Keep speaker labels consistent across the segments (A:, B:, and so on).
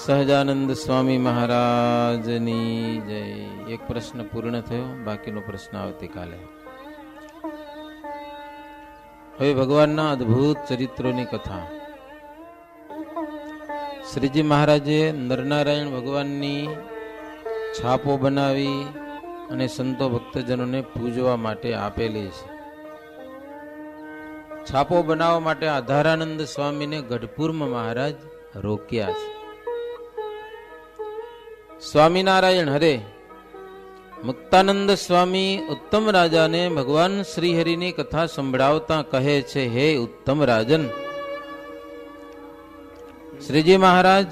A: સહજાનંદ સ્વામી મહારાજની જય. એક પ્રશ્ન પૂર્ણ થયો, બાકીનો પ્રશ્ન આવતીકાલે. હવે ભગવાનના અદ્ભુત ચરિત્રોની કથા. શ્રીજી મહારાજે નરનારાયણ ભગવાનની છાપો બનાવી અને સંતો ભક્તજનોને પૂજવા માટે આપેલી છે. છાપો બનાવવા માટે આધારાનંદ સ્વામીને ગઢપુરમાં મહારાજ રોક્યા છે. સ્વામિનારાયણ હરે મુક્તાનંદ સ્વામી ઉત્તમ રાજાને ભગવાન શ્રીહરિની કથા સંભળાવતા કહે છે, હે ઉત્તમ રાજન, શ્રીજી મહારાજ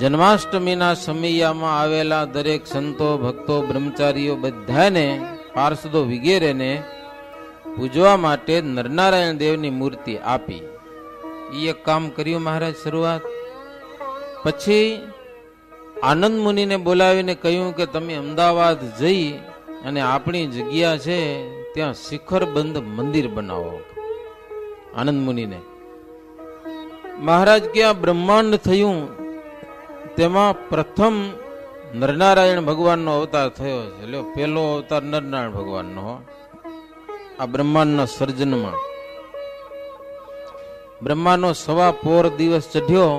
A: જન્માષ્ટમીના સમયમાં આવેલા દરેક સંતો ભક્તો બ્રહ્મચારીઓ બધાને પાર્ષદો વગેરેને પૂજવા માટે નરનારાયણ દેવની મૂર્તિ આપી. એ એક કામ કર્યું મહારાજ શરૂઆત. પછી આનંદ મુનિને બોલાવીને કહ્યું કે તમે અમદાવાદ જઈ અને આપણી જગ્યા છે ત્યાં શિખરબંધ મંદિર બનાવો. આનંદ મુનિને મહારાજ કે આ બ્રહ્માંડ થયું તેમાં પ્રથમ નરનારાયણ ભગવાનનો અવતાર થયો છે. લ્યો, પહેલો અવતાર નરનારાયણ ભગવાનનો. આ બ્રહ્માંડના સર્જનમાં બ્રહ્માનો સવા પોર દિવસ ચઢ્યો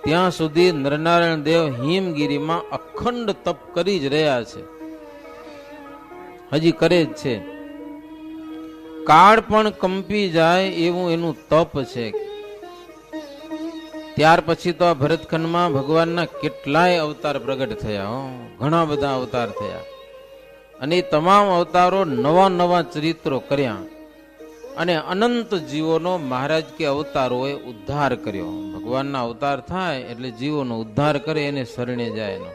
A: ત્યાં સુધી નરનારાયણ દેવ હિમગીરીમાં અખંડ તપ કરી જ રહ્યા છે, હજી કરે જ છે. કાળ પણ કંપી જાય એવું એનું તપ છે. ત્યાર પછી તો આ ભરતખંડમાં ભગવાનના કેટલાય અવતાર પ્રગટ થયા, ઘણા બધા અવતાર થયા, અને એ તમામ અવતારો નવા નવા ચરિત્રો કર્યા અને અનંત જીવોનો મહારાજ કે અવતારોએ ઉદ્ધાર કર્યો. ભગવાનના અવતાર થાય એટલે જીવોનો ઉદ્ધાર કરે, એને શરણે જાય.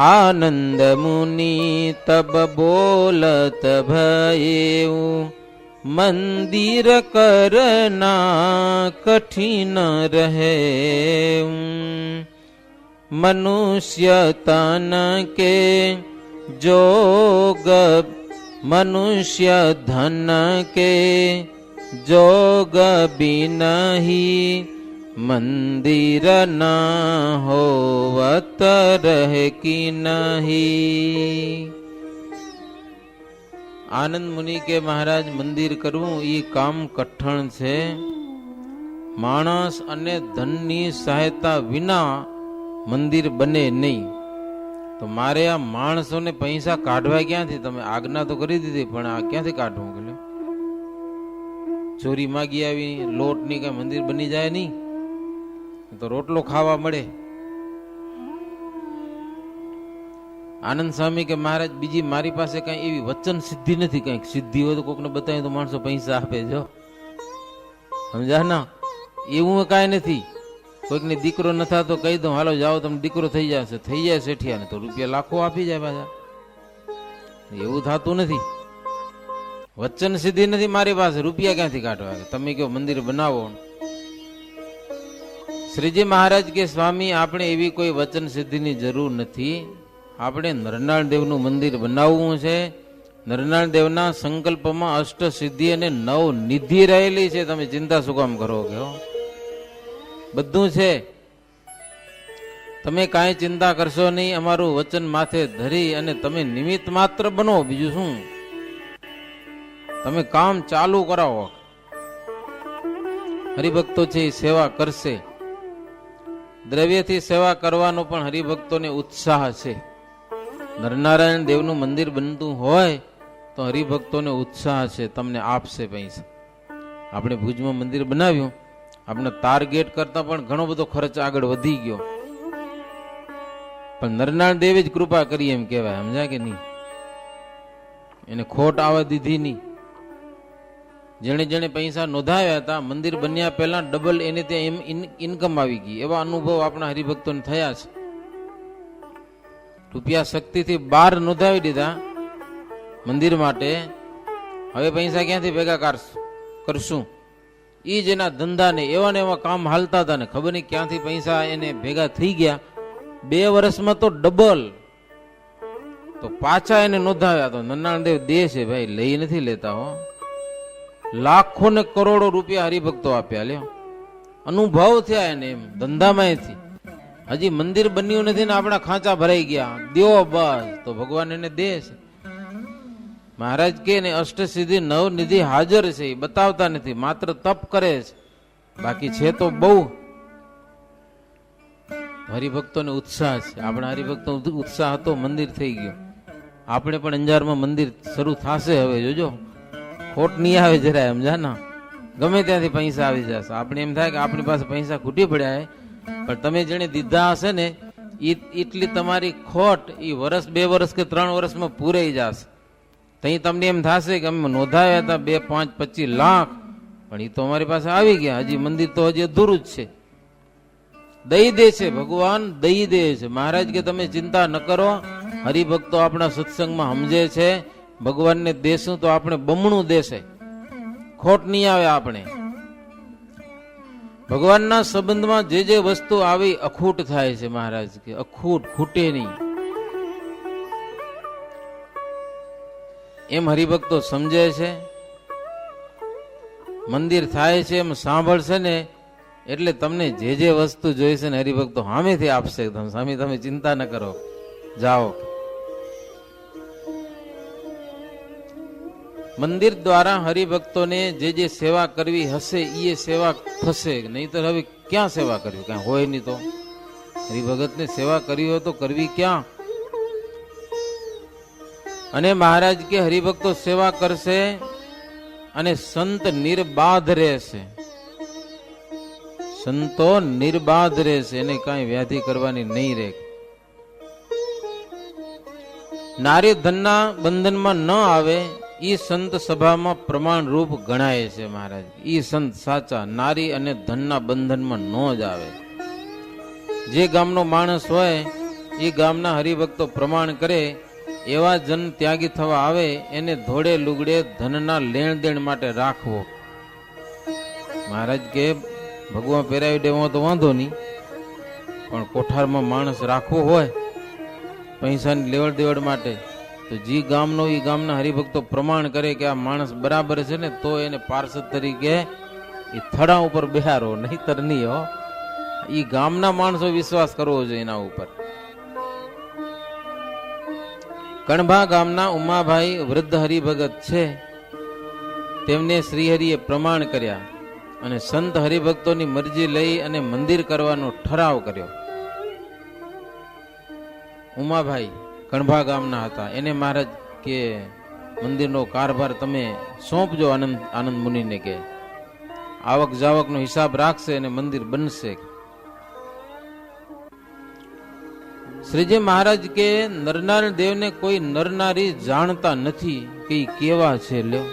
A: આનંદ મુનિ તબ બોલત ભયેઉ મંદિર કરના કઠિન રહે, મનુષ્ય તન કે જોગ મનુષ્ય ધન કે જોગ બિનહી મંદિર ન હોવત રહે કી નહીં. આનંદ મુનિ કે મહારાજ મંદિર કરવું એ કામ કઠણ છે. માણસ અને ધનની સહાયતા વિના મંદિર બને નહીં. તો મારે આ માણસોને પૈસા કાઢવા ક્યાંથી? તમે આજ્ઞા તો કરી દીધી, પણ આ ક્યાંથી કાઢવું? કે ચોરી માગી આવી લોટની કઈ મંદિર બની જાય નહીં, તો રોટલો ખાવા મળે. આનંદ સ્વામી કે મહારાજ બીજી મારી પાસે કઈ એવી વચન સિદ્ધિ નથી. કઈક સિદ્ધિ હોય તો કોકને બતાવી તો માણસો પૈસા આપે. જો સમજા ના, એવું કઈ નથી. કોઈકને દીકરો ન થતો કહી દઉં, હાલો જાઓ તમે દીકરો થઈ જશે, થઈ જાય શેઠિયાને તો રૂપિયા લાખો આપી જાય પાછા. એવું થતું નથી. વચન સિદ્ધિ નથી મારી પાસે, રૂપિયા ક્યાંથી કાઢવા? તમે કહો મંદિર બનાવો. શ્રીજી મહારાજ કે સ્વામી આપણે એવી કોઈ વચન સિદ્ધિની જરૂર નથી. આપણે નરનારાયણ દેવનું મંદિર બનાવવું છે. નરનારાયણ દેવના સંકલ્પમાં અષ્ટ સિદ્ધિ અને 9 નિધિ રહેલી છે. તમે ચિંતા શું કામ કરો? કે બધું છે, તમે કાંઈ ચિંતા કરશો નહીં. અમારું વચન માથે ધરી અને તમે નિમિત્ત માત્ર બનો, બીજું શું? તમે કામ ચાલુ કરાવો. હરિભક્તો છે એ સેવા કરશે. દ્રવ્યથી સેવા કરવાનો પણ હરિભક્તોને ઉત્સાહ છે. નરનારાયણ દેવનું મંદિર બનતું હોય તો હરિભક્તોને ઉત્સાહ છે, તમને આપશે પૈસા. આપણે ભુજમાં મંદિર બનાવ્યું, આપણે ટાર્ગેટ કરતા પણ ઘણો બધો ખર્ચ આગળ વધી ગયો, પણ નરનારાયણ દેવે જ કૃપા કરી એમ કહેવાય. સમજ્યા કે નહીં? એને ખોટ આવવા દીધી નહીં. જેણે જેણે પૈસા નોંધાવ્યા હતા, મંદિર બન્યા પહેલા ડબલ એને ત્યાં ઇન્કમ આવી ગઈ. એવા અનુભવ આપણા હરિભક્તોને થયા છે. રૂપિયા શક્તિથી 12 નોંધાવી દીધા મંદિર માટે. હવે પૈસા ક્યાંથી ભેગા કરશું? એ જ એના ધંધા ને એવા ને એવા કામ હાલતા હતા ને ખબર નહીં ક્યાંથી પૈસા એને ભેગા થઈ ગયા. 2 વર્ષમાં તો ડબલ. તો પાછા એને નોંધાવ્યા. તો નરનારાયણ દેવ દે છે ભાઈ, લઈ નથી લેતા હો. લાખો ને કરોડો રૂપિયા હરિભક્તો આપ્યા. લ્યો, અનુભવ થયા એને, એમ ધંધામાંથી. હજી મંદિર બન્યું નથી ને આપણા ખાંચા ભરાઈ ગયા, દેવો બસ તો ભગવાન એને દે છે. મહારાજ કે ને અષ્ટસિદ્ધિ નવનિધિ હાજર છે, એ બતાવતા નથી, માત્ર તપ કરે છે. બાકી છે તો બહુ. હરિભક્તોને ઉત્સાહ છે. આપણા હરિભક્તો ઉત્સાહ હતો, મંદિર થઈ ગયું. આપણે પણ અંજારમાં મંદિર શરૂ થશે હવે, જોજો. ખોટ નહીં આવે જરાય, સમજા ના. ગમે ત્યાંથી પૈસા આવી જશે. આપણે એમ થાય કે આપણી પાસે પૈસા ખૂટી પડ્યા, પણ તમે જેને દીધા હશે ને એટલી તમારી ખોટ એ વર્ષ 2 વર્ષ કે 3 વર્ષમાં પૂરાઈ જશે. તઈ તમને એમ થશે કે અમે નોંધાવ્યા હતા 2, 5, 25 લાખ, પણ એ તો અમારી પાસે આવી ગયા. હજી મંદિર તો હજી અધૂરું જ છે. દઈ દે છે ભગવાન, દઈ દે છે. મહારાજ કે તમે ચિંતા ન કરો, હરિભક્તો આપણા સત્સંગમાં સમજે છે, ભગવાનને દેશું તો આપણે બમણું દેશે, ખોટ નહીં આવે. આપણે ભગવાનના સંબંધમાં જે જે વસ્તુ આવી અખૂટ થાય છે. મહારાજ કે અખૂટ, ખૂટે નહીં. એમ હરિભક્તો સમજે છે. મંદિર થાય છે એમ સાંભળશે ને એટલે તમને જે જે વસ્તુ જોઈશે ને હરિભક્તો સામેથી આપશે. તમે ચિંતા ન કરો, જાઓ. મંદિર દ્વારા હરિભક્તોને જે જે સેવા કરવી હશે એ સેવા થશે, નહીં તો હવે ક્યાં સેવા કરવી? કઈ હોય નહીં. તો હરિભગતને સેવા કરવી હોય તો કરવી ક્યાં? અને મહારાજ કે હરિભક્તો સેવા કરશે અને સંત નિર્બાધ રહેશે. સંતો નિર્બાધ રહેશે, એને કઈ વ્યાધિ કરવાની નહીં રહે. નારી ધનના બંધનમાં ન આવે, ઈ સંત સભામાં પ્રમાણ રૂપ ગણાય છે. મહારાજ ઈ સંત સાચા નારી અને ધનના બંધનમાં ન જ આવે. જે ગામનો માણસ હોય એ ગામના હરિભક્તો પ્રમાણ કરે, એવા જન ત્યાગી થવા આવે, એને ધોળે લુગડે ધનના લેણ દેણ માટે રાખવો. મહારાજ કે ભગવાન પહેરાવી દેવા તો વાંધો નહીં, પણ કોઠારમાં માણસ રાખવો હોય પૈસાની લેવડ દેવડ માટે, તો જે ગામનો એ ગામના હરિભક્તો પ્રમાણ કરે કે આ માણસ બરાબર છે ને, તો એને પાર્ષદ તરીકે એ થડા ઉપર બેહારો, નહીતર નહીં. હો, એ ગામના માણસો વિશ્વાસ કરવો જોઈએ એના ઉપર. કણભા ગામના ઉમાભાઈ વૃદ્ધ હરિભગત છે, તેમને શ્રીહરિએ પ્રમાણ કર્યા અને સંત હરિભક્તોની મરજી લઈ અને મંદિર કરવાનો ઠરાવ કર્યો. ઉમાભાઈ કણભા ગામના હતા. એને મહારાજ કે મંદિરનો કારભાર તમે સોંપજો આનંદ મુનિને, કે આવક જાવકનો હિસાબ રાખશે અને મંદિર બનશે. શ્રીજી મહારાજ કે નરનારાયણ દેવને કોઈ નરનારી જાણતા નથી કે કેવા છે. લ્યો,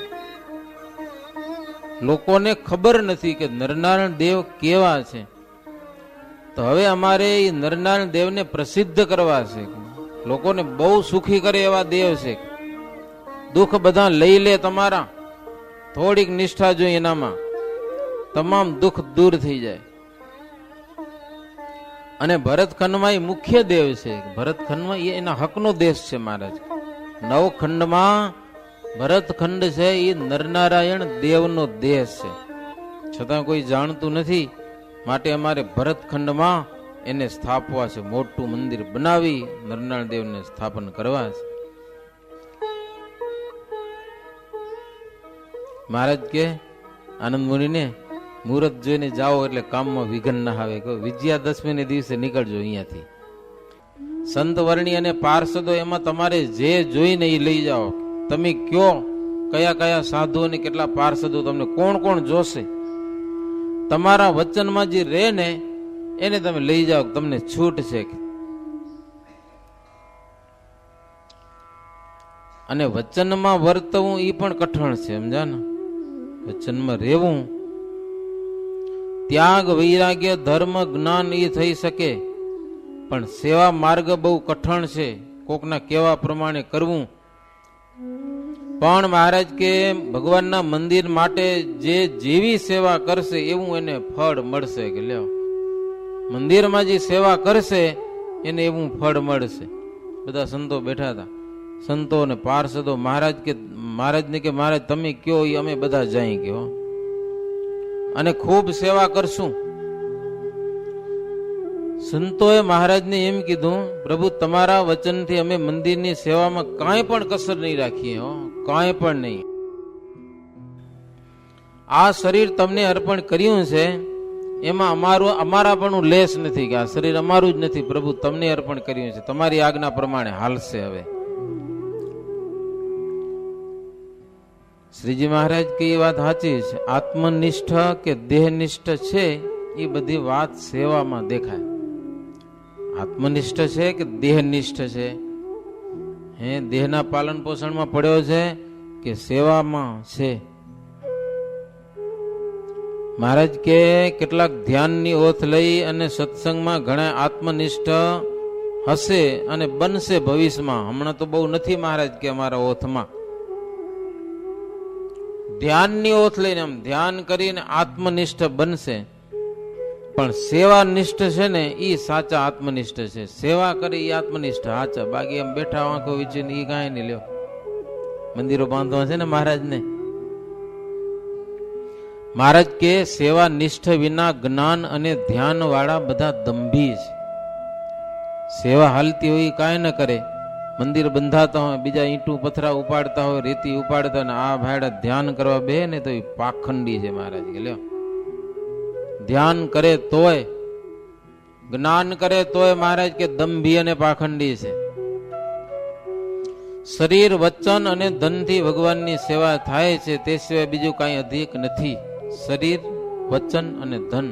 A: લોકોને ખબર નથી કે નરનારાયણ દેવ કેવા છે. તો હવે અમારે એ નરનારાયણ દેવને પ્રસિદ્ધ કરવા છે. લોકોને બહુ સુખી કરે એવા દેવ છે. દુઃખ બધા લઈ લે તમારા, થોડીક નિષ્ઠા જોઈએ એનામાં, તમામ દુઃખ દૂર થઈ જાય. અને ભરતખંડમાં એ મુખ્ય દેવ છે. ભરતખંડમાં એ એના હકનો દેશ છે. મહારાજ 9 ખંડમાં ભરતખંડ છે એ નરનારાયણ દેવનો દેશ છે, છતાં કોઈ જાણતું નથી. માટે અમારે ભરતખંડમાં એને સ્થાપવા છે, મોટું મંદિર બનાવી નરનારાયણ દેવને સ્થાપન કરવા છે. મહારાજ કે આનંદ મુનિને મુહૂર્ત જોઈને જાઓ એટલે કામમાં વિઘ્ન ના આવે. વિજયાદશમીને દિવસે નીકળજો અહીંયાથી. સંત વર્ણી અને પાર્ષદો એમાં તમારે જે જોઈને એ લઈ જાઓ. તમે કયો કયા કયા સાધુ અને કેટલા પાર્ષદો તમને કોણ કોણ જોશે, તમારા વચનમાં જે રહે ને એને તમે લઈ જાઓ, તમને છૂટ છે. અને વચનમાં વર્તવું એ પણ કઠણ છે, સમજા ને. વચનમાં રહેવું, ત્યાગ વૈરાગ્ય ધર્મ જ્ઞાન એ થઈ શકે, પણ સેવા માર્ગ બહુ કઠણ છે. કોકના કેવા પ્રમાણે કરવું. પણ મહારાજ કે ભગવાનના મંદિર માટે જે જેવી સેવા કરશે એવું એને ફળ મળશે. કે લ્યો, મંદિરમાં જે સેવા કરશે એને એવું ફળ મળશે. બધા સંતો બેઠા હતા, સંતો અને પાર્ષદો. મહારાજને કે મહારાજ તમે કયો એ અમે બધા જઈ ગયો અને ખૂબ સેવા કરશું. સંતોએ મહારાજને એમ કીધું, પ્રભુ તમારા વચનથી અમે મંદિરની સેવામાં કાંઈ પણ કસર નહીં રાખીએ, હો કાંઈ પણ નહીં. આ શરીર તમને અર્પણ કર્યું છે, એમાં અમારા પણ લેશ નથી કે આ શરીર અમારું જ નથી, પ્રભુ તમને અર્પણ કર્યું છે, તમારી આજ્ઞા પ્રમાણે હાલશે. હવે શ્રીજી મહારાજ કે એ વાત સાચી છે. આત્મનિષ્ઠ કે દેહનિષ્ઠ છે એ બધી વાત સેવામાં દેખાય. આત્મનિષ્ઠ છે કે દેહનિષ્ઠ છે, દેહના પાલન પોષણમાં પડ્યો છે કે સેવામાં છે. મહારાજ કે કેટલાક ધ્યાનની ઓથ લઈ અને સત્સંગમાં ઘણા આત્મનિષ્ઠ હશે અને બનશે ભવિષ્યમાં. હમણાં તો બહુ નથી મહારાજ કે અમારા ઓથમાં. ધ્યાનની ઓથ લઈને આમ ધ્યાન કરીને આત્મનિષ્ઠ બનશે, પણ સેવાનિષ્ઠ છે ને એ સાચા આત્મનિષ્ઠ છે. સેવા કરે એ આત્મનિષ્ઠ સાચા. બાકી એમ બેઠા આંખો વીચીને એ કાંઈ નહીં લ્યો. મંદિરો બાંધવા છે ને મહારાજને. મહારાજ કે સેવા નિષ્ઠ વિના જ્ઞાન અને ધ્યાન વાળા બધા દંભી છે. સેવા હાલતી હોય કાંઈ ન કરે, મંદિર બંધાતા હોય, બીજા ઈંટું પથરા ઉપાડતા હોય, રેતી ઉપાડતા હોય, આ ભાડા ધ્યાન કરવા બે ને તો એ પાખંડી છે. મહારાજ કે લ્યો, ધ્યાન કરે તોય, જ્ઞાન કરે તોય મહારાજ કે દંભી અને પાખંડી છે. શરીર વચન અને ધનથી ભગવાનની સેવા થાય છે, તે સિવાય બીજું કાંઈ અધિક નથી. શરીર વચન અને ધન,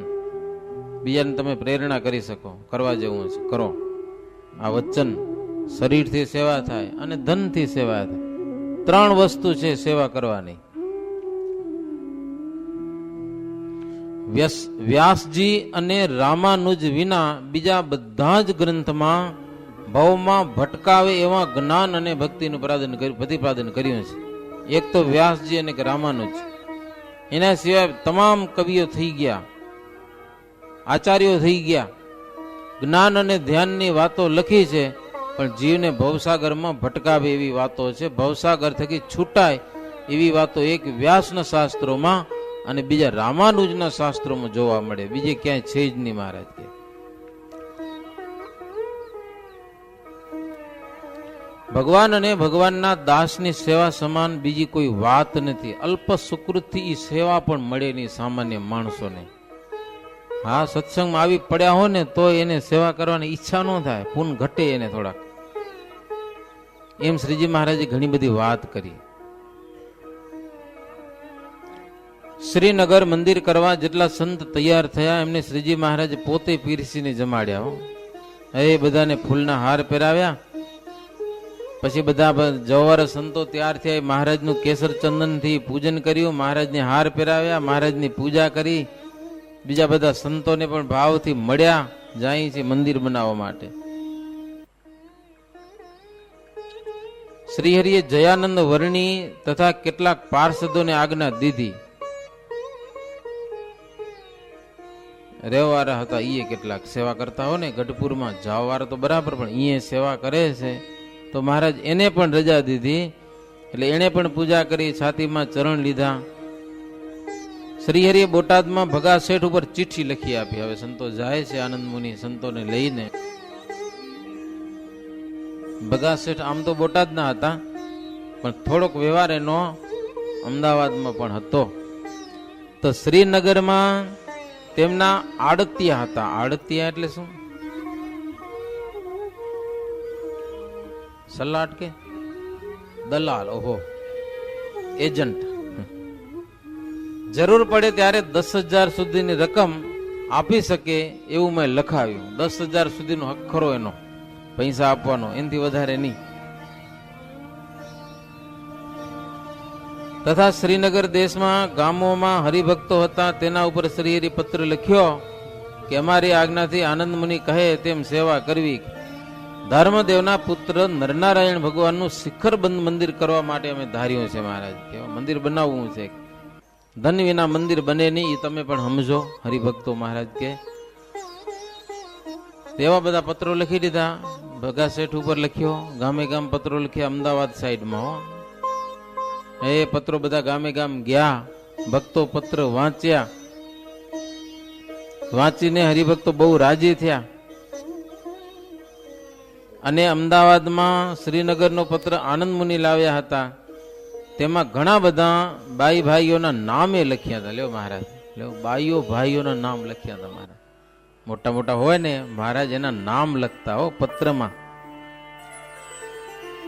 A: બીજાને તમે પ્રેરણા કરી શકો, કરવા જેવું છે કરો. આ વચન શરીરથી સેવા થાય અને ધનથી સેવા થાય. ત્રણ વસ્તુ છે સેવા કરવાની. વ્યાસજી અને રામાનુજ વિના બીજા બધા જ ગ્રંથમાં ભવમાં ભટકાવે એવા જ્ઞાન અને ભક્તિનું પ્રતિપાદન કર્યું છે. એક તો વ્યાસજી અને રામાનુજ, એના સિવાય તમામ કવિઓ થઈ ગયા, આચાર્યો થઈ ગયા, જ્ઞાન અને ધ્યાનની વાતો લખી છે, પણ જીવને ભવસાગરમાં ભટકાવે એવી વાતો છે. ભવસાગર થકી છૂટાય એવી વાતો એક વ્યાસના શાસ્ત્રોમાં અને બીજા રામાનુજના શાસ્ત્રોમાં જોવા મળે, બીજે ક્યાંય છે જ નહીં. મહારાજ કે ભગવાન અને ભગવાનના દાસની સેવા સમાન બીજી કોઈ વાત નથી. અલ્પ સુકૃતથી એ સેવા પણ મળે નહીં સામાન્ય માણસોને. હા, સત્સંગમાં આવી પડ્યા હો ને તો એને સેવા કરવાની ઈચ્છા ન થાય, પૂન ઘટે એને થોડાક. એમ શ્રીજી મહારાજે ઘણી બધી વાત કરી. શ્રીનગર મંદિર કરવા જેટલા સંત તૈયાર થયા એમને શ્રીજી મહારાજે પોતે પીરસીને જમાડ્યા. એ બધાને ફૂલના હાર પહેરાવ્યા. પછી બધા જવારા સંતો તૈયાર થયા, મહારાજનું કેસર ચંદનથી પૂજન કર્યું, મહારાજને હાર પહેરાવ્યા, મહારાજની પૂજા કરી. બીજા બધા સંતોને પણ ભાવથી મળ્યા, જાય છે મંદિર બનાવવા માટે. શ્રીહરિએ જયાનંદ વર્ણી તથા કેટલાક પાર્ષદોને આજ્ઞા દીધી. રહેવાવાળા હતા એ કેટલાક સેવા કરતા હો ને ગઢપુરમાં, જવાવાળા તો બરાબર, પણ અહીંયા સેવા કરે છે તો મહારાજ એને પણ રજા દીધી. એટલે એને પણ પૂજા કરી, છાતીમાં ચરણ લીધા. શ્રીહરિએ બોટાદમાં ભગા શેઠ ઉપર ચિઠ્ઠી લખી આપી. હવે સંતો જાય છે, આનંદ મુનિ સંતોને લઈને. ભગા શેઠ આમ તો બોટાદના હતા, પણ થોડોક વ્યવહાર એનો અમદાવાદમાં પણ હતો. તો શ્રીનગરમાં તેમના આડતિયા હતા. આડતિયા એટલે શું? સલાટ કે દલાલ, ઓહો, એજન્ટ. જરૂર પડે ત્યારે 10,000 સુધીની રકમ આપી શકે એવું મેં લખાવ્યું. 10,000 સુધીનો હક ખરો એનો, પૈસા આપવાનો, એનાથી વધારે નહીં. તથા શ્રીનગર દેશમાં ગામોમાં હરિભક્તો હતા, તેના ઉપર શ્રીહરિ પત્ર લખ્યો કે અમારી આજ્ઞાથી આનંદ મુનિ કહે તેમ સેવા કરવી. ધર્મદેવના પુત્ર નરનારાયણ ભગવાનનું શિખરબંધ મંદિર કરવા માટે અમે ધાર્યું છે. મહારાજ કેવા મંદિર બનાવવું છે, ધન વિના મંદિર બને નહીં, એ તમે પણ સમજો હરિભક્તો. મહારાજ કે તેવા બધા પત્રો લખી દીધા. ભગા શેઠ ઉપર લખ્યો, ગામે ગામ પત્રો લખ્યા, અમદાવાદ સાઈડમાં. એ પત્રો બધા ગામે ગામ ગયા, ભક્તો પત્ર વાંચ્યા. વાંચીને હરિભક્તો બહુ રાજી થયા. અને અમદાવાદમાં શ્રીનગરનો પત્ર આનંદ મુનિ લાવ્યા હતા. તેમાં ઘણા બધા બાઈ ભાઈઓના નામે લખ્યા હતા. લ્યો મહારાજ, લ્યો બાઈઓ ભાઈઓના નામ લખ્યા હતા મહારાજ. મોટા મોટા હોય ને મહારાજ એના નામ લખતા હો પત્રમાં.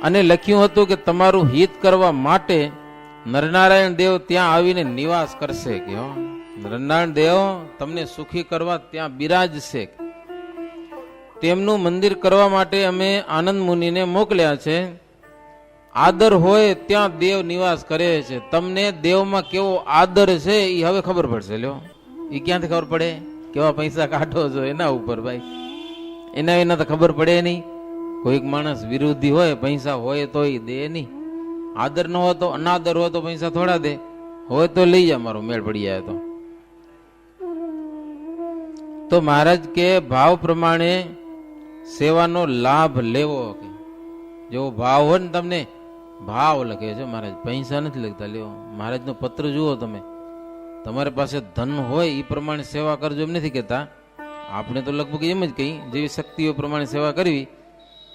A: અને લખ્યું હતું કે તમારું હિત કરવા માટે નરનારાયણ દેવ ત્યાં આવીને નિવાસ કરશે. કે નરનારાયણ દેવ તમને સુખી કરવા ત્યાં બિરાજશે. તેમનું મંદિર કરવા માટે અમે આનંદ મુનિને મોકલ્યા છે. આદર હોય ત્યાં દેવ નિવાસ કરે છે. તમને દેવમાં કેવો આદર છે એ હવે ખબર પડશે. લ્યો એ ક્યાંથી ખબર પડે? કેવા પૈસા કાઢો છો એના ઉપર ભાઈ, એના વિના તો ખબર પડે નહીં. કોઈક માણસ વિરોધી હોય, પૈસા હોય તો એ દે નહીં. આદર ન હોય તો, અનાદર હોય તો પૈસા થોડા દે. હોય તો લઈ જા, મારો મેળ પડી જાય તો મહારાજ કે ભાવ પ્રમાણે સેવાનો લાભ લેવો. જેવો ભાવ હોય ને, તમને ભાવ લખે છે મહારાજ, પૈસા નથી લખતા. લ્યો મહારાજનો પત્ર જુઓ તમે. તમારી પાસે ધન હોય એ પ્રમાણે સેવા કરજો એમ નથી કહેતા. આપણે તો લગભગ એમ જ કહી, જેવી શક્તિઓ પ્રમાણે સેવા કરવી.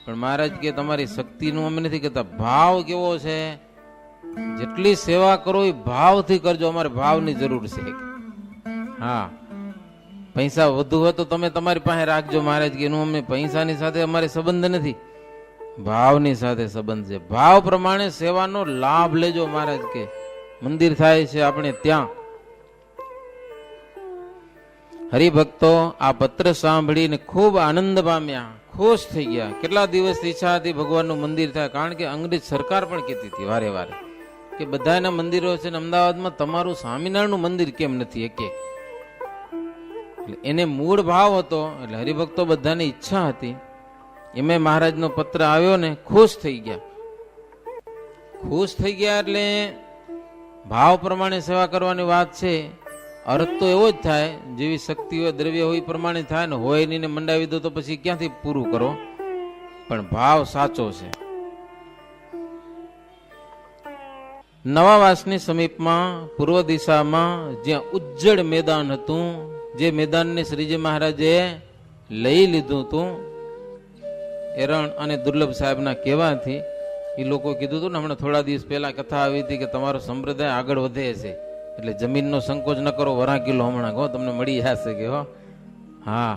A: પણ મહારાજ કે તમારી શક્તિનું અમે નથી કહેતા, ભાવ કેવો છે. જેટલી સેવા કરો એ ભાવથી કરજો. અમારે ભાવની જરૂર છે. હા, પૈસા વધુ હોય તો તમે તમારી પાસે રાખજો. મહારાજ કે એનું અમને પૈસાની સાથે અમારે સંબંધ નથી, ભાવની સાથે સંબંધ છે. ભાવ પ્રમાણે સેવાનો લાભ લેજો. મહારાજ કે મંદિર થાય છે આપણે ત્યાં. હરિભક્તો આ પત્ર સાંભળીને ખૂબ આનંદ પામ્યા, ખુશ થઈ ગયા. કેટલા દિવસથી ઈચ્છા હતી ભગવાનનું મંદિર થાય. કારણ કે અંગ્રેજ સરકાર પણ કહેતી હતી વારે વારે કે બધાના મંદિરો છે ને અમદાવાદમાં તમારું સ્વામિનારાયણનું મંદિર કેમ નથી એક એક. એને મૂળ ભાવ હતો એટલે હરિભક્તો બધાની ઈચ્છા હતી. એમાં મહારાજનો પત્ર આવ્યો ને ખુશ થઈ ગયા. ખુશ થઈ ગયા એટલે ભાવ પ્રમાણે સેવા કરવાની વાત છે. અર્થ તો એવો જ થાય, જેવી શક્તિ હોય દ્રવ્ય હોય એ પ્રમાણે થાય ને. હોય નહીં ને મંડાવી દો તો પછી ક્યાંથી પૂરું કરો. પણ ભાવ સાચો છે. નવાવાસની સમીપમાં પૂર્વ દિશામાં જ્યાં ઉજ્જડ મેદાન હતું, જે મેદાનને શ્રીજી મહારાજે લઈ લીધું હતું એરણ અને દુર્લભ સાહેબના કહેવાથી, એ લોકો કીધું હતું ને હમણાં થોડા દિવસ પહેલા કથા આવી હતી કે તમારો સંપ્રદાય આગળ વધે છે એટલે જમીનનો સંકોચ ન કરો. વરા કિલો હમણાં કહો તમને મળી જશે કે હો. હા,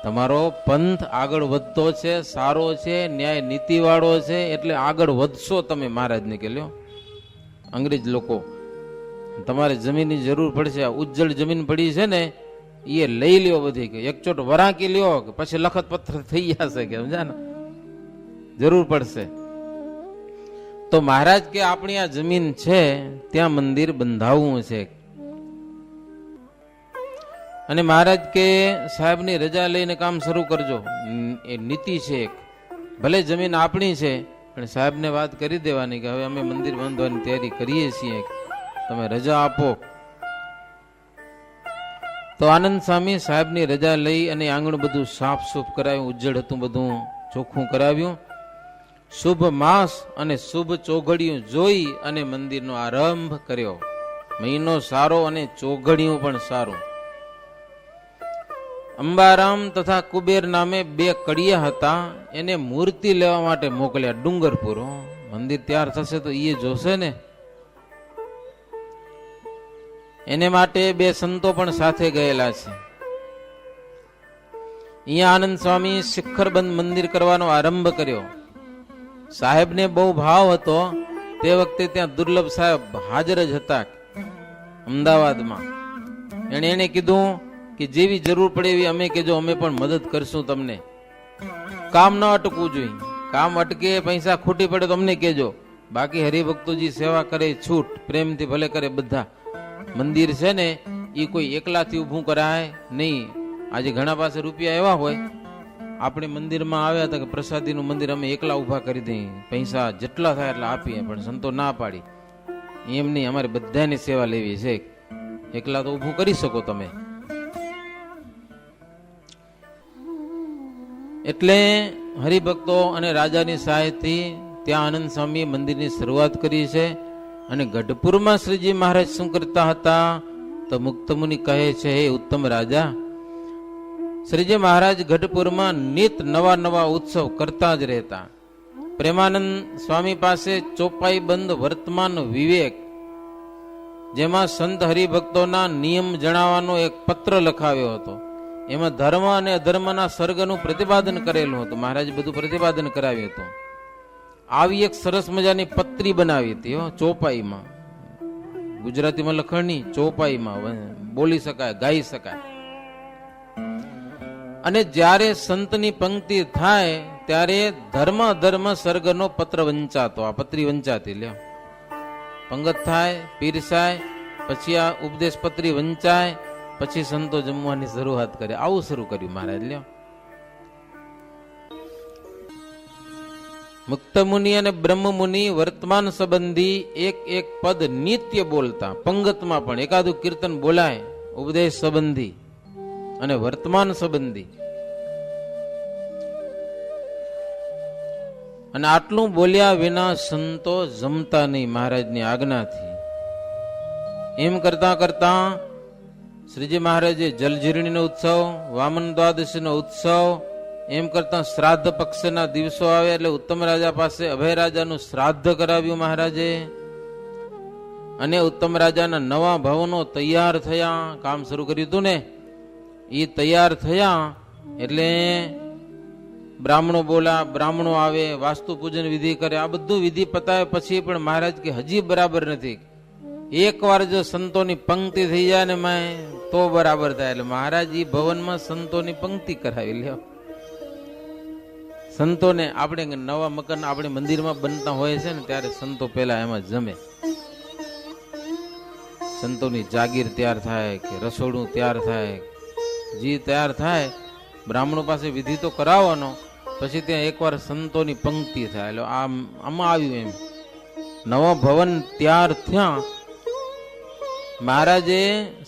A: તમારો પંથ આગળ વધતો છે, સારો છે, ન્યાય નીતિવાળો છે, એટલે આગળ વધશો તમે. મહારાજને કે લ્યો અંગ્રેજ લોકો તમારે જમીનની જરૂર પડશે. આ ઉજ્જડ જમીન પડી છે ને એ લઈ લ્યો બધી. કે એકચોટ વરાકી લ્યો કે પછી લખત પત્ર થઈ જશે કે સમજા ને, જરૂર પડશે. તો મહારાજ કે આપણી આ જમીન છે ત્યાં મંદિર બંધાવવું છે. અને મહારાજ કે સાહેબની રજા લઈને કામ શરૂ કરજો. એ નીતિ છે. ભલે જમીન આપણી છે પણ સાહેબને વાત કરી દેવાની કે હવે અમે મંદિર બાંધવાની તૈયારી કરીએ છીએ, તમે રજા આપો. તો આનંદ સ્વામી સાહેબની રજા લઈ અને આંગણ બધું સાફ સૂફ કરાવ્યું. ઉજ્જડ હતું, બધું ચોખ્ખું કરાવ્યું. શુભ માસ અને શુભ ચોઘડિયું જોઈ અને મંદિરનો આરંભ કર્યો. મહિનો સારો અને ચોઘડિયું પણ સારું. અંબારામ તથા કુબેર નામે બે કડિયા હતા, એને મૂર્તિ લેવા માટે મોકલ્યા ડુંગરપુર. મંદિર તૈયાર થશે તો એ જોશે ને, એને માટે બે સંતો પણ સાથે ગયેલા છે. અહીંયા આનંદ સ્વામી શિખરબંધ મંદિર કરવાનો આરંભ કર્યો. સાહેબને બહુ ભાવ હતો. તે વખતે ત્યાં દુર્લભ સાહેબ હાજર જ હતા અમદાવાદમાં. એને કીધું કે જેવી જરૂર પડે એવી અમે કહેજો, અમે પણ મદદ કરશું તમને. કામ ન અટકવું જોઈએ. કામ અટકે, પૈસા ખૂટી પડે તો અમને કહેજો. બાકી હરિભક્તોજી સેવા કરે છૂટ, પ્રેમથી ભલે કરે બધા. મંદિર છે ને એ કોઈ એકલાથી ઊભું કરાય નહીં. આજે ઘણા પાસે રૂપિયા એવા હોય, આપણે મંદિરમાં આવ્યા હતા કે પ્રસાદીનું મંદિર અમે એકલા ઊભા કરી દઈએ, પૈસા જેટલા થાય એટલા આપીએ. પણ સંતો ના પાડી, એમ નહીં, અમારે બધાની સેવા લેવી છે. એકલા તો ઊભું કરી શકો તમે. એટલે હરિભક્તો અને રાજાની સહાયથી ત્યાં આનંદ સ્વામી મંદિરની શરૂઆત કરી છે. અને ગઢપુરમાં શ્રીજી મહારાજ શું કરતા હતા તો મુક્ત મુનિ કહે છે, હે ઉત્તમ રાજા, શ્રીજી મહારાજ ગઢપુરમાં નિત નવા નવા ઉત્સવ કરતા જ રહેતા. પ્રેમાનંદ સ્વામી પાસે ચોપાઈ બંધ વર્તમાન વિવેક, જેમાં સંત હરિભક્તોના નિયમ જણાવવાનો એક પત્ર લખાવ્યો હતો. એમાં ધર્મ અને અધર્મના સર્ગનું પ્રતિપાદન કરેલું હતું. મહારાજ બધું પ્રતિપાદન કરાવ્યું હતું. આવી એક સરસ મજાની પત્રી બનાવી હતી ચોપાઈમાં, ગુજરાતીમાં લખણની, ચોપાઈમાં બોલી શકાય, ગાઈ શકાય. અને જ્યારે સંતની પંક્તિ થાય ત્યારે ધર્મ અધર્મ સર્ગનો પત્ર વંચાતો, આ પત્રી વંચાતી. લ્યો, પંગત થાય, પીરસાય, પછી આ ઉપદેશ પત્રી વંચાય, પછી સંતો જમવાની શરૂઆત કરે. આવું શરૂ કર્યું મહારાજ. લ્યો, મુક્ત મુનિ અને બ્રહ્મ મુનિ વર્તમાન સંબંધી એક એક પદ નિત્ય બોલતા. પંગતમાં પણ એકાદું કીર્તન બોલાય ઉપદેશ સંબંધી અને વર્તમાન સંબંધી. અને આટલું બોલ્યા વિના સંતો જમતા નહીં મહારાજની આજ્ઞાથી. એમ કરતા કરતા શ્રીજી મહારાજે જલજીરણીનો ઉત્સવ, વામન દ્વાદશીનો ઉત્સવ, એમ કરતા શ્રાદ્ધ પક્ષના દિવસો આવે એટલે ઉત્તમ રાજા પાસે અભય રાજાનું શ્રાદ્ધ કરાવ્યું મહારાજે. અને ઉત્તમ રાજાના નવા ભવનો તૈયાર થયા. કામ શરૂ કર્યું હતું ને, એ તૈયાર થયા એટલે બ્રાહ્મણો બોલા, બ્રાહ્મણો આવે, વાસ્તુ પૂજન વિધિ કરે. આ બધું વિધિ પતાવે પછી પણ મહારાજ કે હજી બરાબર નથી. એકવાર જો સંતોની પંક્તિ થઈ જાય ને તો બરાબર થાય. એટલે મહારાજ એ ભવનમાં સંતોની પંક્તિ કરાવી. લ્યો, સંતોને આપણે નવા મકાન આપણે મંદિરમાં બનતા હોય છે ને ત્યારે સંતો પહેલા એમાં જમે. સંતોની જાગીર તૈયાર થાય કે રસોડું તૈયાર થાય, જે તૈયાર થાય બ્રાહ્મણો પાસે વિધિ તો કરાવવાનો, પછી ત્યાં એકવાર સંતોની પંક્તિ થાય. એટલે આમાં આવ્યું એમ નવા ભવન તૈયાર થયા. મહારાજે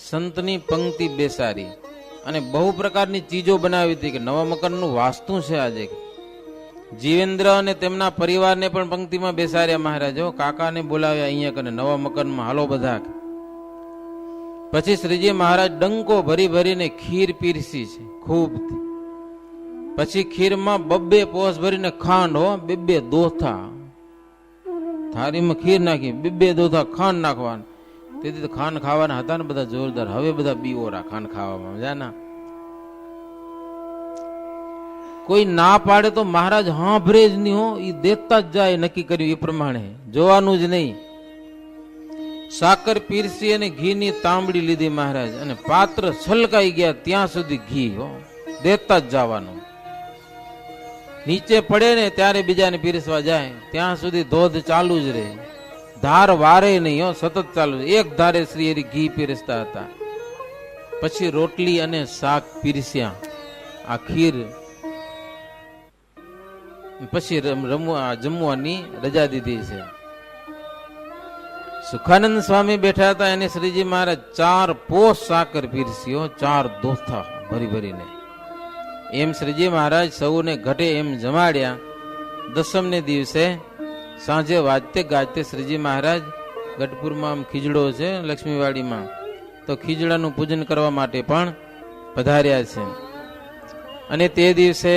A: સંતની પંક્તિ બેસાડી અને બહુ પ્રકારની ચીજો બનાવી હતી. કે નવા મકાનનું વાસ્તુ છે આજે. જીવેન્દ્ર અને તેમના પરિવારને પણ પંક્તિમાં બેસાડ્યા મહારાજો. કાકાને બોલાવ્યા અહીંયા કને નવા મકાનમાં, હાલો બધા. પછી શ્રીજી મહારાજ ડંકો ભરી ભરીને ખીર પીરસી છે ખૂબ. પછી ખીરમાં બબ્બે પોસ ભરીને ખાંડ, બે દોથા થાળીમાં ખીર નાખી, બે દોથા ખાંડ નાખવાનું. તેથી તો ખાંડ ખાવાના હતા ને બધા જોરદાર. હવે બધા બીઓરા ખાંડ ખાવામાં જાના. કોઈ ના પાડે તો મહારાજ હાંભરે જ નહીં. એ દેતા જ જાય. નક્કી કર્યું એ પ્રમાણે જોવાનું જ નહીં. સાકર પીરસી અને ઘીની તાંબડી લીધી મહારાજ, અને પાત્ર છલકાઈ ગયા ત્યાં સુધી ઘી દેતા જ જવાનું. નીચે પડે ને ત્યારે બીજાને પીરસવા જાય ત્યાં સુધી ધોધ ચાલુ જ રહે. ધાર વારે નહીં, સતત ચાલુ. એક ધારે શ્રી હરિ ઘી પીરસતા હતા. પછી રોટલી અને શાક પીરસ્યા, આ ખીર. પછી જમવાની રજા દીધી છે. સુખાનંદ સ્વામી બેઠા હતા, એને શ્રીજી મહારાજ 4 પોસ સાકર પીરસ્યો, 4 દોથા ભરી ભરીને. એમ શ્રીજી મહારાજ સૌને ઘટે એમ જમાડ્યા. દસમને દિવસે સાંજે વાજતે ગાજતે શ્રીજી મહારાજ ગઢપુરમાં આમ ખીજડો છે લક્ષ્મીવાડીમાં, તો ખીજડાનું પૂજન કરવા માટે પણ પધાર્યા છે. અને તે દિવસે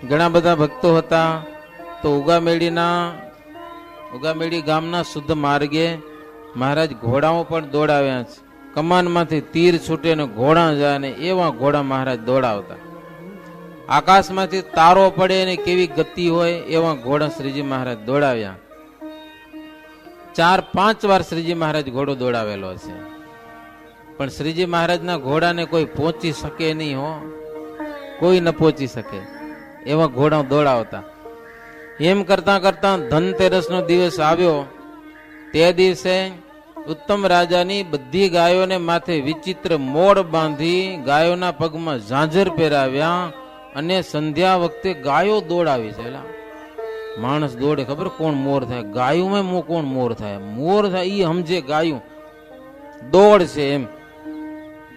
A: ઘણા બધા ભક્તો હતા. તો ઉગામેડી ગામના શુદ્ધ માર્ગે મહારાજ ઘોડાઓ પણ દોડાવ્યા છે. કમાનમાંથી તીર છૂટે ને ઘોડા જાય ને એવા ઘોડા મહારાજ દોડાવતા. આકાશમાંથી તારો પડે ને કેવી ગતિ હોય એવા ઘોડા શ્રીજી મહારાજ દોડાવ્યા. 4-5 વાર શ્રીજી મહારાજ ઘોડો દોડાવેલો છે. પણ શ્રીજી મહારાજના ઘોડાને કોઈ પહોંચી શકે નહીં. કોઈ ન પહોંચી શકે એવા ઘોડા દોડાવતા. એમ કરતા કરતા ધનતેરસનો દિવસ આવ્યો. તે દિવસે ઉત્તમ રાજાની બધી ગાયોને માથે વિચિત્ર મોડ બાંધી ગાયોના પગમાં ઝાંઝર પહેરાવ્યા અને સંધ્યા વખતે ગાયો દોડાવી છે. માણસ દોડે ખબર કોણ મોર થાય? ગાયોમાં કોણ મોર થાય? મોર થાય ઈ સમજે ગાયું દોડ છે એમ.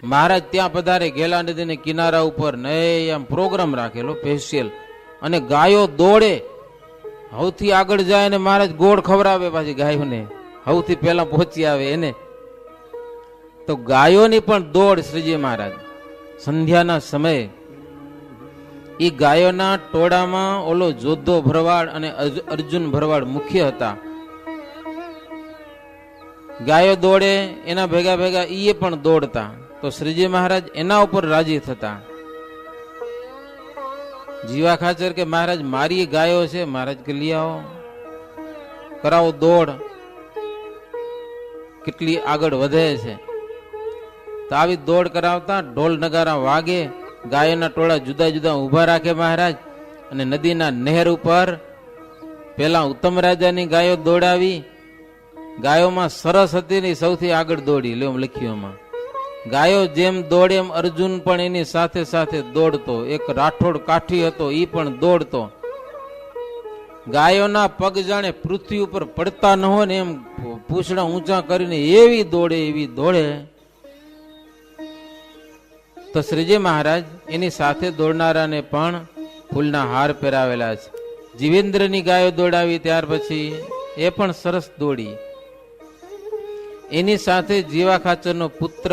A: મહારાજ ત્યાં પધારે ગેલા નદીને કિનારા ઉપર ને આમ પ્રોગ્રામ રાખેલો સ્પેશિયલ, અને ગાયો દોડે. સૌથી આગળ જાય ને મહારાજ ગોળ ખવડાવે પાછી ગાયોને, સૌથી પહેલા પહોંચી આવે એને. તો ગાયોની પણ દોડ શ્રીજી મહારાજ સંધ્યાના સમયે એ ગાયોના ટોળામાં ઓલો જોધો ભરવાડ અને અર્જુન ભરવાડ મુખ્ય હતા. ગાયો દોડે એના ભેગા ભેગા ઈએ પણ દોડતા, તો શ્રીજી મહારાજ એના ઉપર રાજી થતા. જીવા ખાચર કે મહારાજ મારી ગાયો છે, મહારાજ કે લઈ આવો, કરાવો દોડ, કેટલી આગળ વધે છે. તો આવી દોડ કરાવતા, ઢોલ નગારા વાગે, ગાયોના ટોળા જુદા જુદા ઉભા રાખે મહારાજ, અને નદીના નહેર ઉપર પેલા ઉત્તમ રાજાની ગાયો દોડાવી. ગાયોમાં સરસ હતી ને સૌથી આગળ દોડી, લે લખ્યું ગાયો જેમ દોડે એમ અર્જુન પણ એની સાથે સાથે દોડતો. એક રાઠોડ કાઠી હતો, એ પણ દોડતો. ગાયોના પગ જાણે પૃથ્વી ઉપર પડતા ન હોય ને એમ પૂછડા ઊંચા કરીને એવી દોડે. તો શ્રીજી મહારાજ એની સાથે દોડનારાને પણ ફૂલના હાર પહેરાવેલા છે. જીવેન્દ્રની ગાયો દોડાવી, ત્યાર પછી એ પણ સરસ દોડી. એની સાથે જીવા ખાચરનો પુત્ર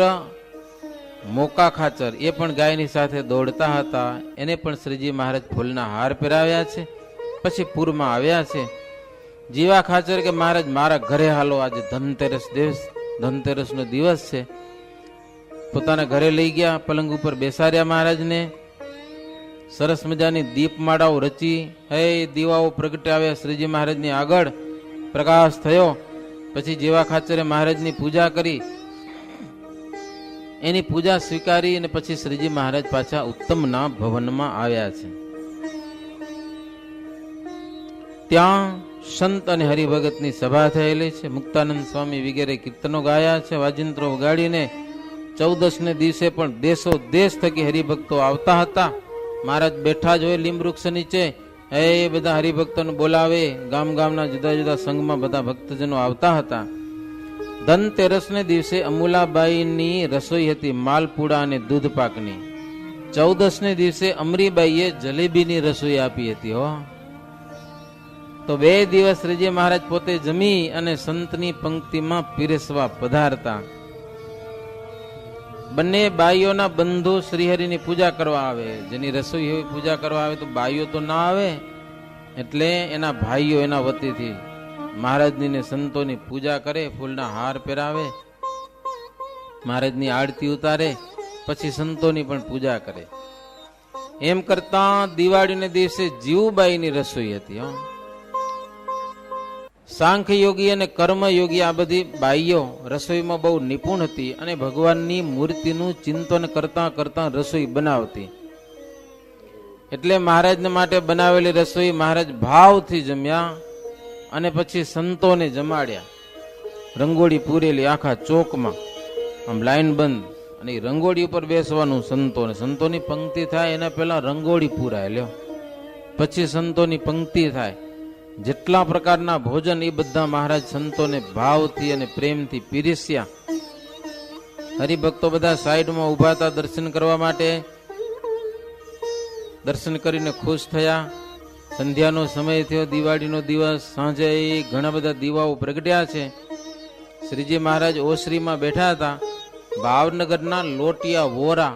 A: મોકા ખાચર એ પણ ગાયની સાથે દોડતા હતા. એને પણ શ્રીજી મહારાજ ફૂલના હાર પહેરાવ્યા છે. પછી પૂરમાં આવ્યા છે. જીવા ખાચર કે મહારાજ મારા ઘરે હાલો, આજે ધનતેરસનો દિવસ છે. પોતાના ઘરે લઈ ગયા, પલંગ ઉપર બેસાડ્યા મહારાજને. સરસ મજાની દીપમાળાઓ રચી, હે દીવાઓ પ્રગટાવ્યા શ્રીજી મહારાજની આગળ. પ્રકાશ થયો. પછી જીવા ખાચરે મહારાજની પૂજા કરી. એની પૂજા સ્વીકારી અને પછી શ્રીજી મહારાજ પાછા ઉત્તમના ભવનમાં આવ્યા છે. ત્યાં સંત અને હરિભગતની સભા થયેલી છે. મુક્તાનંદ સ્વામી વગેરે કીર્તનો ગાયા છે, વાજિંત્રો વગાડીને. 14ને દિવસે પણ દેશો દેશ થકી હરિભક્તો આવતા હતા. મહારાજ બેઠા જ હોય લીંબ વૃક્ષ નીચે, એ બધા હરિભક્તોને બોલાવે. ગામ ગામના જુદા જુદા સંઘમાં બધા ભક્તજનો આવતા હતા. ધનતેરસને દિવસે અમુલાબાઈની રસોઈ હતી, માલપુડા અને દૂધ પાકની. 14ને દિવસે અમરીબાઈએ જલેબીની રસોઈ આપી હતી. હો, તો 2 દિવસ શ્રીજી મહારાજ પોતે જમી અને સંતની પંક્તિમાં પીરસવા પધારતા. બંને બાઈઓના બંધુ શ્રીહરિની પૂજા કરવા આવે. જેની રસોઈ હોય પૂજા કરવા આવે તો બાઈઓ તો ના આવે, એટલે એના ભાઈઓ એના વતીથી મહારાજની ને સંતોની પૂજા કરે, ફૂલના હાર પહેરાવે, મહારાજની આરતી ઉતારે, પછી સંતોની પણ પૂજા કરે. એમ કરતા દિવાળીને દિવસે જીવુબાઈની રસોઈ હતી. સાંખ્ય યોગી અને કર્મ યોગી આ બધી બાઈઓ રસોઈમાં બહુ નિપુણ હતી અને ભગવાનની મૂર્તિનું ચિંતન કરતા કરતા રસોઈ બનાવતી. એટલે મહારાજને માટે બનાવેલી રસોઈ મહારાજ ભાવથી જમ્યા અને પછી સંતોને જમાડ્યા. રંગોળી પૂરેલી આખા ચોકમાં, આમ લાઈન બંધ, અને રંગોળી ઉપર બેસવાનું સંતોને. સંતોની પંક્તિ થાય એના પહેલા રંગોળી પૂરાય લ્યો, પછી સંતોની પંક્તિ થાય. જેટલા પ્રકારના ભોજન એ બધા મહારાજ સંતોને ભાવથી અને પ્રેમથી પીરસ્યા. હરિભક્તો બધા સાઈડમાં ઉભા હતા દર્શન કરવા માટે. દર્શન કરીને ખુશ થયા. સંધ્યાનો સમય થયો, દિવાળીનો દિવસ. સાંજે ઘણા બધા દીવાઓ પ્રગટ્યા છે. શ્રીજી મહારાજ ઓસરીમાં બેઠા હતા. ભાવનગરના લોટિયા વોરા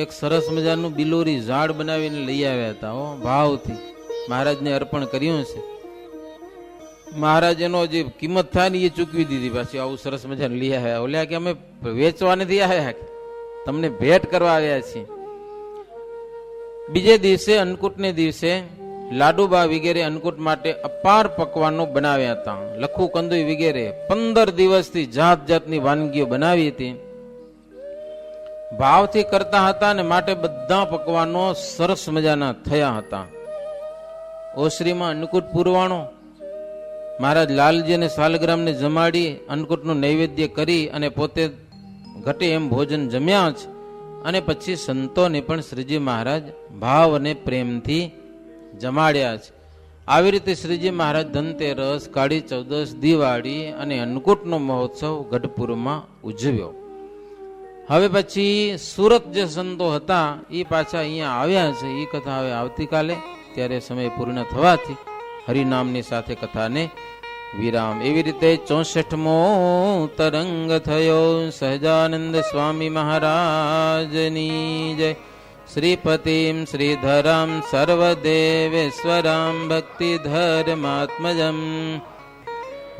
A: એક સરસ મજાનું બિલોરી ઝાડ બનાવીને લઈ આવ્યા હતા. ભાવથી મહારાજને અર્પણ કર્યું છે. મહારાજ એનો જે કિંમત થાય ને એ ચૂકવી દીધી. પાછી આવું સરસ મજાને લઈ આવ્યા. ઓલ્યા કે અમે વેચવા નથી આવ્યા, તમને ભેટ કરવા આવ્યા છીએ. બીજે દિવસે અન્નકૂટને દિવસે લાડુબા વગેરે અન્નકૂટ માટે અપાર પકવાનો બનાવ્યા હતા. લખુ કંદુઈ વગેરે 15 દિવસથી જાત જાતની વાનગીઓ બનાવી હતી. ભાવથી કરતા હતા ને માટે બધા પકવાનો સરસ મજાના થયા હતા. ઓસરીમાં અન્નકૂટ પૂરવાણો. મહારાજ લાલજી અને સાલગ્રામને જમાડી અન્નકૂટનું નૈવેદ્ય કરી અને પોતે ઘટે એમ ભોજન જમ્યા જ. અને પછી સંતોને પણ શ્રીજી મહારાજ ભાવ અને પ્રેમથી જમાડ્યા છે. આવી રીતે શ્રીજી મહારાજ ધનતેરસ, કાળી ચૌદસ, દિવાળી અને અન્નકૂટનો મહોત્સવ ગઢપુરમાં ઉજવ્યો. હવે પછી સુરત જે સંતો હતા એ પાછા અહીંયા આવ્યા છે. એ કથા હવે આવતીકાલે, ત્યારે સમય પૂર્ણ થવાથી હરિનામની સાથે કથાને વિરામ. એવી રીતે 64મો તરંગ થયો. સહજાનંદ સ્વામી મહારાજની જય. શ્રીપતિમ શ્રીધરમ સર્વદેવેશ્વરમ ભક્તિધર્માત્મજમ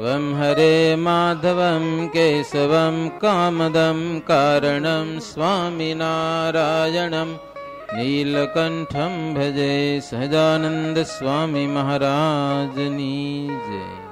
A: વમ હરે માધવમ કેશવમ કામદમ કારણમ સ્વામિનારાયણમ નીલકંઠમ ભજે સહજાનંદ સ્વામી મહારાજની જય.